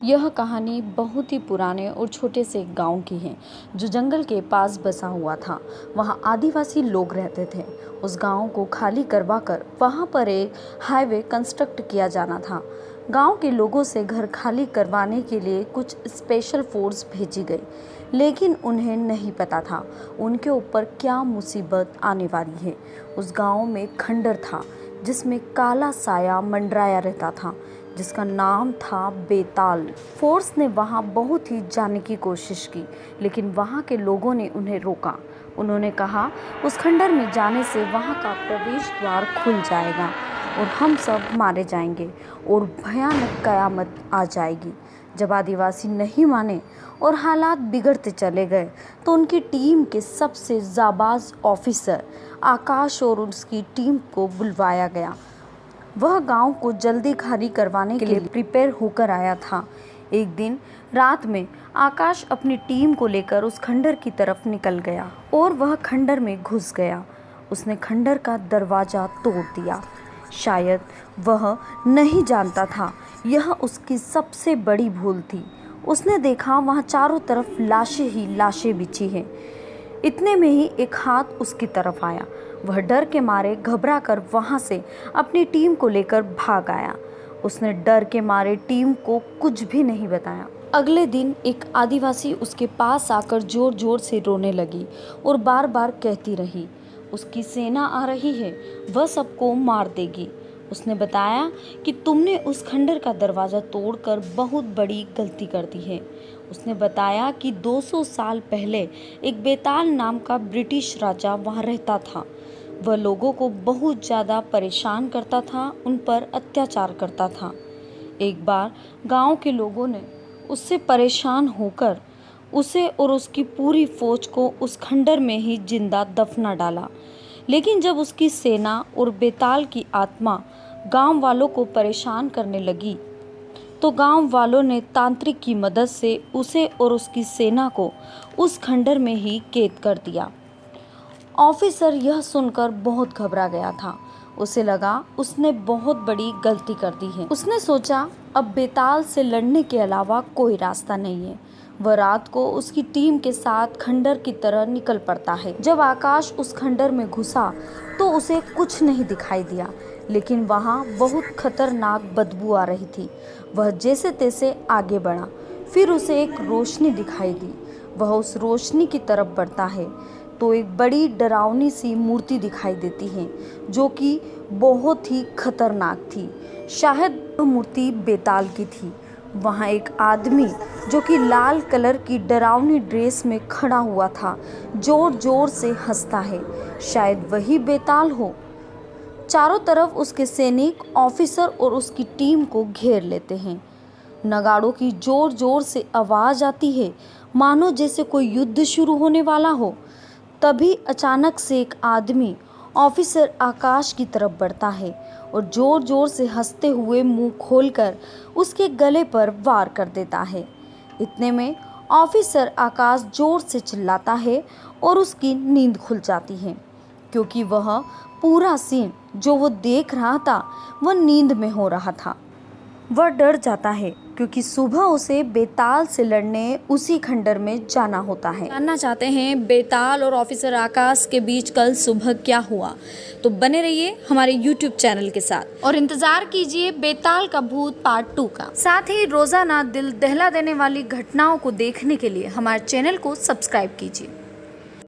यह कहानी बहुत ही पुराने और छोटे से एक गांव की है जो जंगल के पास बसा हुआ था। वहां आदिवासी लोग रहते थे। उस गांव को खाली करवाकर वहां पर एक हाईवे कंस्ट्रक्ट किया जाना था। गांव के लोगों से घर खाली करवाने के लिए कुछ स्पेशल फोर्स भेजी गई, लेकिन उन्हें नहीं पता था उनके ऊपर क्या मुसीबत आने वाली है। उस गांव में खंडर था जिसमें काला साया मंडराया रहता था, जिसका नाम था बेताल। फोर्स ने वहां बहुत ही जाने की कोशिश की, लेकिन वहां के लोगों ने उन्हें रोका। उन्होंने कहा उस खंडर में जाने से वहां का प्रवेश द्वार खुल जाएगा और हम सब मारे जाएंगे और भयानक कयामत आ जाएगी। जब आदिवासी नहीं माने और हालात बिगड़ते चले गए तो उनकी टीम के सबसे जाबाज ऑफिसर आकाश और उसकी टीम को बुलवाया गया। वह गांव को जल्दी खाली करवाने के लिए प्रिपेयर होकर आया था। एक दिन रात में आकाश अपनी टीम को लेकर उस खंडर की तरफ निकल गया और वह खंडर में घुस गया। उसने खंडर का दरवाज़ा तोड़ दिया। शायद वह नहीं जानता था यह उसकी सबसे बड़ी भूल थी। उसने देखा वहाँ चारों तरफ लाशें ही लाशें बिछी हैं। इतने में ही एक हाथ उसकी तरफ आया। वह डर के मारे घबरा कर वहाँ से अपनी टीम को लेकर भाग आया। उसने डर के मारे टीम को कुछ भी नहीं बताया। अगले दिन एक आदिवासी उसके पास आकर जोर जोर से रोने लगी और बार बार कहती रही, उसकी सेना आ रही है, वह सबको मार देगी। उसने बताया कि तुमने उस खंडर का दरवाज़ा तोड़कर बहुत बड़ी गलती कर दी है। उसने बताया कि 200 साल पहले एक बेताल नाम का ब्रिटिश राजा वहाँ रहता था। वह लोगों को बहुत ज़्यादा परेशान करता था, उन पर अत्याचार करता था। एक बार गांव के लोगों ने उससे परेशान होकर उसे और उसकी पूरी फौज को उस खंडर में ही जिंदा दफना डाला। लेकिन जब उसकी सेना और बेताल की आत्मा गांव वालों को परेशान करने लगी तो गांव वालों ने तांत्रिक की मदद से उसे और उसकी सेना को उस खंडर में ही कैद कर दिया। ऑफिसर यह सुनकर बहुत घबरा गया था। उसे लगा उसने बहुत बड़ी गलती कर दी है। उसने सोचा अब बेताल से लड़ने के अलावा कोई रास्ता नहीं है। वह रात को उसकी टीम के साथ खंडर की तरह निकल पड़ता है। जब आकाश उस खंडर में घुसा तो उसे कुछ नहीं दिखाई दिया, लेकिन वहाँ बहुत खतरनाक बदबू आ रही थी। वह जैसे तैसे आगे बढ़ा, फिर उसे एक रोशनी दिखाई दी। वह उस रोशनी की तरफ बढ़ता है तो एक बड़ी डरावनी सी मूर्ति दिखाई देती है जो कि बहुत ही खतरनाक थी। शायद वह मूर्ति बेताल की थी। वहाँ एक आदमी जो कि लाल कलर की डरावनी ड्रेस में खड़ा हुआ था, जोर जोर से हंसता है। शायद वही बेताल हो। चारों तरफ उसके सैनिक, ऑफिसर और उसकी टीम को घेर लेते हैं। नगाड़ों की जोर जोर से आवाज़ आती है, मानो जैसे कोई युद्ध शुरू होने वाला हो। तभी अचानक से एक आदमी ऑफिसर आकाश की तरफ बढ़ता है और जोर जोर से हंसते हुए मुंह खोलकर उसके गले पर वार कर देता है। इतने में ऑफिसर आकाश जोर से चिल्लाता है और उसकी नींद खुल जाती है, क्योंकि वह पूरा सीन जो वो देख रहा था वह नींद में हो रहा था। वह डर जाता है क्योंकि सुबह उसे बेताल से लड़ने उसी खंडर में जाना होता है। जानना चाहते हैं बेताल और ऑफिसर आकाश के बीच कल सुबह क्या हुआ, तो बने रहिए हमारे YouTube चैनल के साथ और इंतजार कीजिए बेताल का भूत पार्ट 2 का। साथ ही रोजाना दिल दहला देने वाली घटनाओं को देखने के लिए हमारे चैनल को सब्सक्राइब कीजिए।